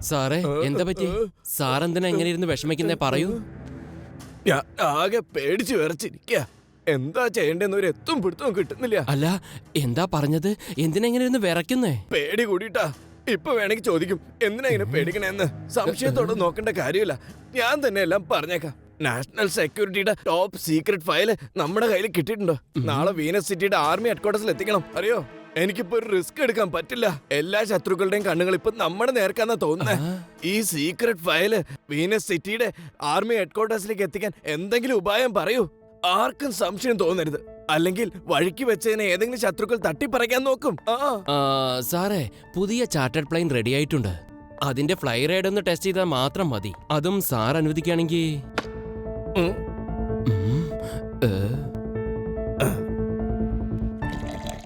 സാറേ എന്താ പറ്റി? സാറെന്തിനാ എങ്ങനെ ഇരുന്ന് വിഷമിക്കുന്നേ പറയൂ. ഞാൻ ആകെ പേടിച്ചു വിറച്ചിരിക്ക. എന്താ ചെയ്യണ്ടെന്ന് ഒരു എത്തും പിടുത്തവും കിട്ടുന്നില്ല. അല്ല എന്താ പറഞ്ഞത്? എന്തിനാ എങ്ങനെ ഇരുന്ന് വിറയ്ക്കുന്നേ? പേടി കൂടിട്ടാ. ഇപ്പൊ വേണമെങ്കിൽ ചോദിക്കും എന്തിനാ ഇങ്ങനെ പേടിക്കണേന്ന്. സംശയത്തോടെ നോക്കേണ്ട കാര്യമില്ല, ഞാൻ തന്നെ എല്ലാം പറഞ്ഞേക്കാം. നാഷണൽ സെക്യൂരിറ്റിയുടെ ടോപ്പ് സീക്രട്ട് ഫയല് നമ്മുടെ കയ്യിൽ കിട്ടിയിട്ടുണ്ടോ? നാളെ വീനസ് സിറ്റിയുടെ ആർമി ഹെഡ്ക്വാർട്ടേഴ്സിൽ എത്തിക്കണം. അറിയോ, എനിക്കിപ്പോ ഒരു റിസ്ക് എടുക്കാൻ പറ്റില്ല. എല്ലാ ശത്രുക്കളുടെയും കണ്ണുകൾ ഇപ്പൊ നമ്മുടെ നേർക്കാന്നാ തോന്നുന്നത്. ഈ സീക്രട്ട് ഫയല് വീനസ് സിറ്റിയുടെ ആർമി ഹെഡ്ക്വാർട്ടേഴ്സിലേക്ക് എത്തിക്കാൻ എന്തെങ്കിലും ഉപായം പറയൂ. ആർക്കും സംശയം തോന്നരുത്, അല്ലെങ്കിൽ വഴിക്ക് വെച്ചതിനെ ഏതെങ്കിലും ശത്രുക്കൾ തട്ടിപ്പറിക്കാൻ നോക്കും. സാറേ പുതിയ ചാർട്ടേഡ് പ്ലെയിൻ റെഡി ആയിട്ടുണ്ട്. അതിന്റെ ഫ്ലൈ റൈഡ് ഒന്ന് ടെസ്റ്റ് ചെയ്താൽ മാത്രം മതി. അതും സാർ അനുവദിക്കുകയാണെങ്കിൽ.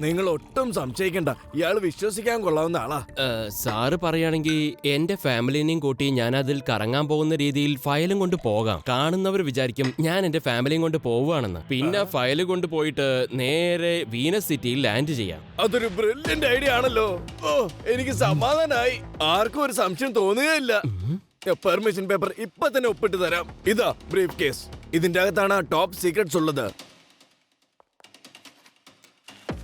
നിങ്ങൾ ഒട്ടും സംശയിക്കണ്ട, ഇയാൾ വിശ്വസിക്കാൻ കൊള്ളാവുന്ന ആളാ. സാറ് പറയുകയാണെങ്കിൽ എന്റെ ഫാമിലിനെയും കൂട്ടി ഞാൻ അതിൽ കറങ്ങാൻ പോകുന്ന രീതിയിൽ ഫയലും കൊണ്ട് പോകാം. കാണുന്നവർ വിചാരിക്കും ഞാൻ എന്റെ ഫാമിലിയും കൊണ്ട് പോവുകയാണെന്ന്. പിന്നെ ഫയല് കൊണ്ട് പോയിട്ട് നേരെ വീനസ് സിറ്റിയിൽ ലാൻഡ് ചെയ്യാം. അതൊരു ബ്രില്യന്റ് ഐഡിയ ആണല്ലോ. ഓ, എനിക്ക് സമാധാനായി. ആർക്കും ഒരു സംശയം തോന്നുകയില്ല. പെർമിഷൻ പേപ്പർ ഇപ്പൊ തന്നെ ഒപ്പിട്ട് തരാം. ഇതാ ബ്രീഫ് കേസ്. ഇതിന്റെ അകത്താണ് ടോപ്പ് സീക്രട്സ് ഉള്ളത്.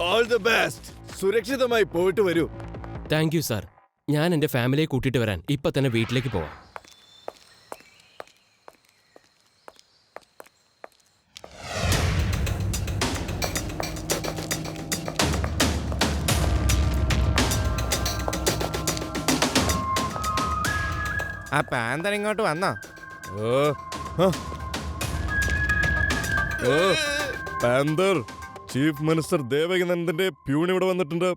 All the best. സുരക്ഷിതമായി പോയിട്ട് വരൂ. Thank you sir. ഞാൻ എന്റെ ഫാമിലിയെ കൂട്ടിയിട്ട് വരാൻ ഇപ്പൊ തന്നെ വീട്ടിലേക്ക് പോവാം. ആ പാന്തൻ ഇങ്ങോട്ട് വന്നോ? പാന്തർ, ചീഫ് മിനിസ്റ്റർ ദേവകിനന്ദന്റെ പ്യൂൺ ഇവിടെ വന്നിട്ടുണ്ട്.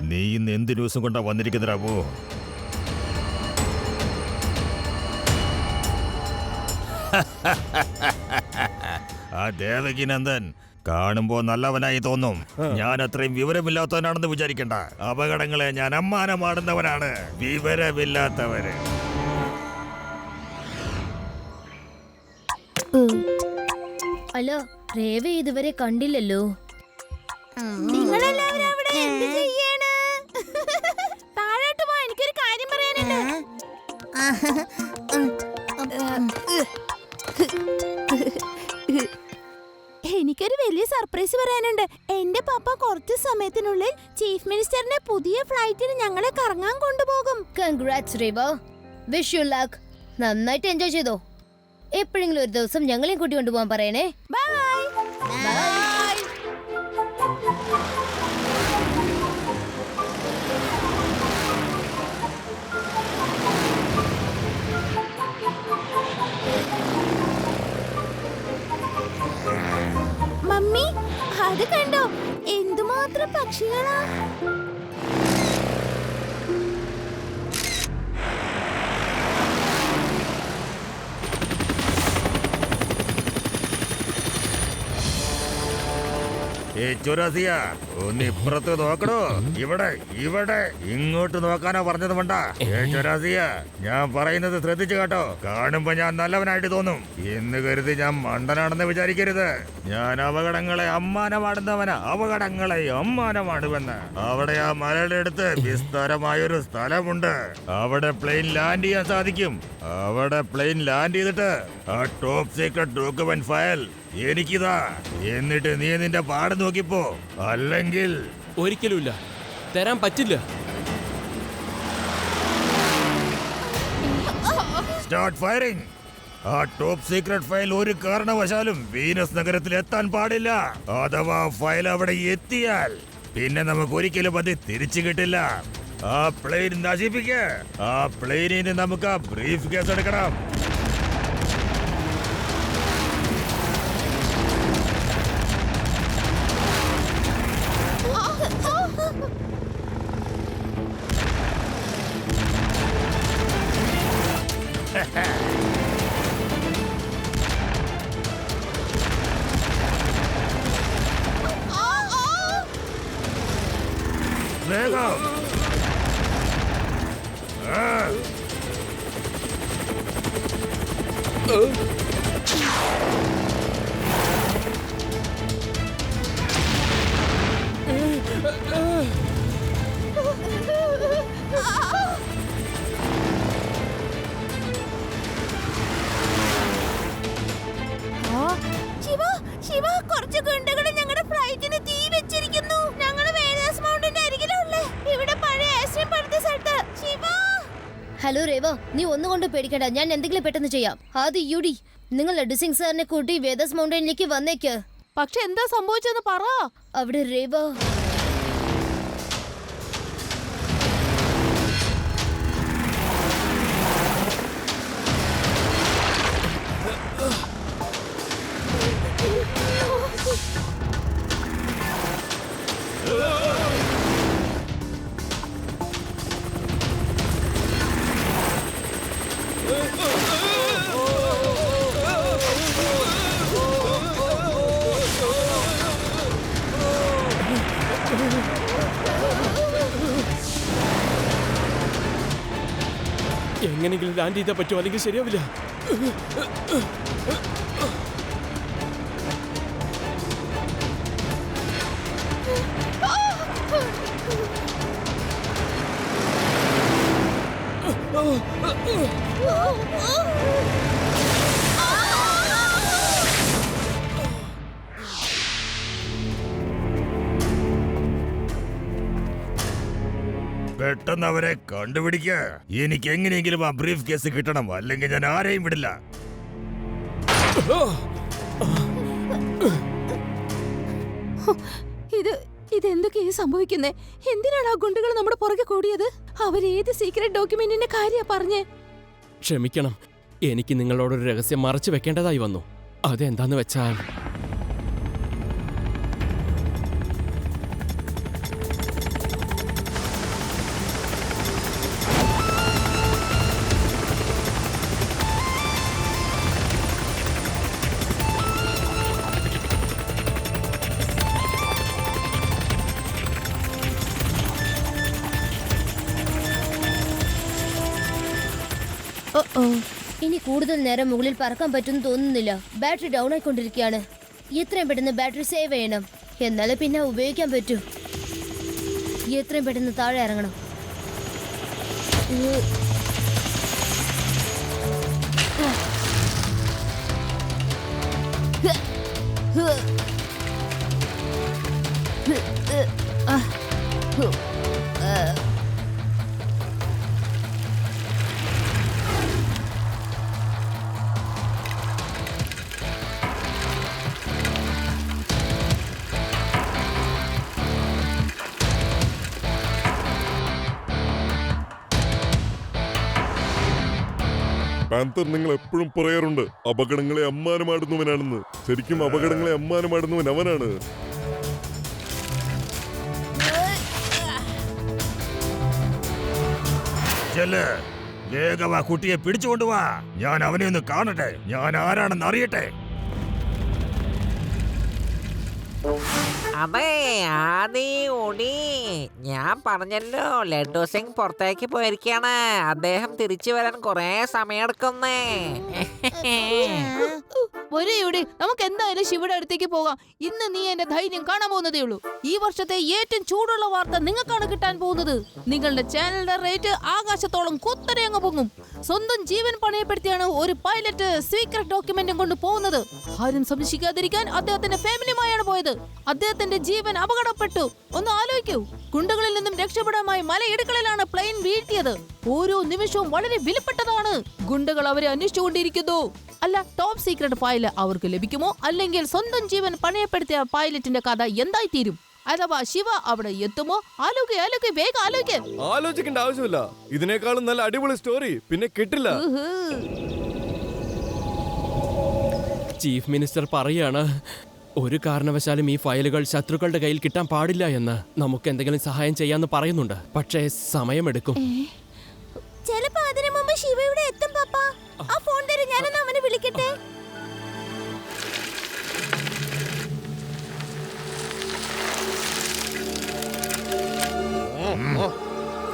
നീ ഇന്ന് എന്ത് ന്യൂസും കൊണ്ടാ വന്നിരിക്കുന്നതാവോ? ആ ദേവകിനന്ദൻ കാണുമ്പോ നല്ലവനായി തോന്നും. ഞാൻ അത്രയും വിവരമില്ലാത്തവനാണെന്ന് വിചാരിക്കണ്ട. അപകടങ്ങളെ ഞാൻ അമ്മാനമാടുന്നവനാണ്. വിവരമില്ലാത്തവര്. ഹലോ, രേവ ഇതുവരെ കണ്ടില്ലല്ലോ. നിങ്ങളെല്ലാവരും അവിടെ എന്ത് ചെയ്യാണ്? താഴോട്ട് പോ, എനിക്കൊരു കാര്യം പറയാനുണ്ട്. എനിക്കൊരു വലിയ സർപ്രൈസ് പറയാനുണ്ട്. എന്റെ പപ്പ കുറച്ച് സമയത്തിനുള്ളിൽ ചീഫ് മിനിസ്റ്ററിന്റെ പുതിയ ഫ്ലൈറ്റിന് ഞങ്ങളെ കറങ്ങാൻ കൊണ്ടുപോകും. Congrats Rewa. Wish you luck. നന്നായിട്ട് എൻജോയ് ചെയ്തോ. എപ്പോഴെങ്കിലും ഒരു ദിവസം ഞങ്ങളെയും കൂട്ടി കൊണ്ടുപോകാൻ പറയണേ. Bye bye. മമ്മി, അത് കണ്ടോ? എന്തുമാത്രം പക്ഷികളാ! ഒന്ന് ഇപ്പുറത്ത് നോക്കണോ? ഇവിടെ ഇവിടെ ഇങ്ങോട്ട് നോക്കാനാ പറഞ്ഞത് വേണ്ട. ഞാൻ പറയുന്നത് ശ്രദ്ധിച്ചു കേട്ടോ. കാണുമ്പോ ഞാൻ നല്ലവനായിട്ട് തോന്നും എന്ന് കരുതി ഞാൻ മണ്ടനാണെന്ന് വിചാരിക്കരുത്. ഞാൻ അപകടങ്ങളെ അമ്മാനമാടുന്നവനാ. അപകടങ്ങളെ അമ്മാനമാടുവെന്ന്. അവിടെ ആ മലയുടെ അടുത്ത് വിസ്താരമായൊരു സ്ഥലമുണ്ട്. അവിടെ പ്ലെയിൻ ലാൻഡ് ചെയ്യാൻ സാധിക്കും. അവിടെ പ്ലെയിൻ ലാൻഡ് ചെയ്തിട്ട് ആ ടോപ്പ് സീക്രട്ട് ഡോക്യുമെന്റ് ഫയൽ എനിക്കിതാ. എന്നിട്ട് നീ നിന്റെ പാട് നോക്കിപ്പോ. അല്ലെങ്കിൽ ഒരിക്കലുമില്ല, തരാൻ പറ്റില്ല. Start firing. ആ ടോപ്പ് സീക്രട്ട് ഫയൽ ഒരു കാരണവശാലും വീനസ് നഗരത്തിൽ എത്താൻ പാടില്ല. അഥവാ ഫയൽ അവിടെ എത്തിയാൽ പിന്നെ നമുക്ക് ഒരിക്കലും അത് തിരിച്ചു കിട്ടില്ല. ആ പ്ലെയിൻ നശിപ്പിക്ക. ആ പ്ലെയിനിന് നമുക്ക് ആ ബ്രീഫ് കേസ് എടുക്കണം. വേഗം. ആ. ശിവ ശിവ കുറച്ച് ഗുണ്ടകൾ ഞങ്ങളുടെ ഫ്ലൈറ്റിന് തീ വെച്ചിരിക്കുന്നു. ഞങ്ങൾ വേദാസ് മൗണ്ടിന്റെ അരികിലുള്ളേ. ഇവിടെ പഴയ ഐസ്ക്രീം പഴുത്ത സ്ഥലത്ത്. ശിവ ഹലോ രേവ, നീ ഒന്നുകൊണ്ട് പേടിക്കണ്ട, ഞാൻ എന്തെങ്കിലും പെട്ടെന്ന് ചെയ്യാം. ആദ്യം യുഡി, നിങ്ങൾ ഡിസിംഗ് സാറിനെ കൂട്ടി വേദാസ് മൗണ്ടനിലേക്ക് വന്നേക്ക്. പക്ഷെ എന്താ സംഭവിച്ചെന്ന് പറ. അവിടെ രേവ എങ്ങനെയെങ്കിലും ലാൻഡ് ചെയ്താൽ പറ്റുമോ, അല്ലെങ്കിൽ ശരിയാവില്ല. പെട്ടെന്ന് അവരെ കണ്ടുപിടിക്ക. എനിക്ക് എങ്ങനെയെങ്കിലും ആ ബ്രീഫ് കേസ് കിട്ടണം, അല്ലെങ്കിൽ ഞാൻ ആരെയും വിടില്ല. ഇതെന്തൊക്കെയാ സംഭവിക്കുന്നേ? എന്തിനാണ് ആ ഗുണ്ടകൾ നമ്മുടെ പുറകെ കൂടിയത്? അവരേത് സീക്രട്ട് ഡോക്യുമെന്റിന്റെ കാര്യാ പറഞ്ഞേ? ക്ഷമിക്കണം, എനിക്ക് നിങ്ങളോടൊരു രഹസ്യം മറച്ചു വെക്കേണ്ടതായി വന്നു. അതെന്താന്ന് വെച്ചാൽ ഇനി കൂടുതൽ നേരം മുകളിൽ പറക്കാൻ പറ്റുമെന്ന് തോന്നുന്നില്ല. ബാറ്ററി ഡൗൺ ആയിക്കൊണ്ടിരിക്കുകയാണ്. എത്രയും പെട്ടെന്ന് ബാറ്ററി സേവ് ചെയ്യണം, എന്നാലേ പിന്നെ ഉപയോഗിക്കാൻ പറ്റൂ. എത്രയും പെട്ടെന്ന് താഴെ ഇറങ്ങണം. പാന്തർ, നിങ്ങൾ എപ്പോഴും പറയാറുണ്ട് അപകടങ്ങളെ അമ്മാനമാടുന്നവനാണെന്ന്. ശരിക്കും അപകടങ്ങളെ അമ്മാനമാടുന്നവൻ അവനാണ്. ചെല്ല്, വേഗം ആ കുട്ടിയെ പിടിച്ചുകൊണ്ടുവാ. ഞാൻ അവനെ ഒന്ന് കാണട്ടെ, ഞാൻ ആരാണെന്ന് അറിയട്ടെ. അതെ, ആദി ഉടി, ഞാൻ പറഞ്ഞല്ലോ ലഡ്ഡു സിംഗ് പുറത്തേക്ക് പോയിരിക്കാണ്. അദ്ദേഹം തിരിച്ചു വരാൻ കുറെ സമയമെടുക്കുന്നേ. ഒരേയുടെ നമുക്ക് എന്തായാലും ശിവയുടെ അടുത്തേക്ക് പോകാം. ഇന്ന് നീ എന്റെ ധൈര്യം കാണാൻ പോകുന്നതേ ഉള്ളൂ. ഈ വർഷത്തെ ഏറ്റവും ചൂടുള്ള വാർത്ത നിങ്ങൾക്കാണ് കിട്ടാൻ പോകുന്നത്. നിങ്ങളുടെ ചാനലിന്റെ റേറ്റ് ആകാശത്തോളം കുത്തനെ അങ്ങ് പൊങ്ങും. സ്വന്തം ജീവൻ പണയപ്പെടുത്തിയാണ് ഒരു പൈലറ്റ് സീക്രട്ട് ഡോക്യുമെന്റും കൊണ്ട് പോകുന്നത്. ആരും സംശയിക്കാതിരിക്കാൻ അദ്ദേഹത്തിന്റെ ഫാമിലിയുമായാണ് പോയത്. അദ്ദേഹത്തിന്റെ ജീവൻ അപകടപ്പെട്ടു. ഒന്ന് ആലോചിക്കൂ, ഗുണ്ടകളിൽ നിന്നും രക്ഷപ്പെടാനായി മലയിടുക്കളിലാണ് പ്ലെയിൻ വീഴ്ത്തിയത്. ഓരോ നിമിഷവും വളരെ വിലപ്പെട്ടതാണ്. ഗുണ്ടകൾ അവരെ അന്വേഷിച്ചുകൊണ്ടിരിക്കുന്നു. അല്ല, ടോപ്പ് സീക്രട്ട് ഫയൽ അവർക്ക് ലഭിക്കുമോ, അല്ലെങ്കിൽ സ്വന്തം ജീവൻ പണയപ്പെടുത്തിയ പൈലറ്റിന്റെ കഥ എന്തായി തീരും? അഥവാ ശിവ അവിടെ എത്തുമോ? വേഗം ആലോചിക്കേണ്ട ആവശ്യമില്ല. ഇതിനേക്കാളും നല്ല അടിപൊളി സ്റ്റോറി പിന്നെ കിട്ടില്ല. ചീഫ് മിനിസ്റ്റർ പറയാണ് ഒരു കാരണവശാലും ഈ ഫയലുകൾ ശത്രുക്കളുടെ കയ്യിൽ കിട്ടാൻ പാടില്ല എന്ന്. നമുക്ക് എന്തെങ്കിലും സഹായം ചെയ്യാന്ന് പറയുന്നുണ്ട്, പക്ഷേ സമയമെടുക്കും. ചിലപ്പോ അതിനു മുമ്പ് ശിവ ഇവിടെ എത്തും. പാപ്പ, ആ ഫോൺ തരും, ഞാനൊന്ന് അവനെ വിളിക്കട്ടെ. ഓ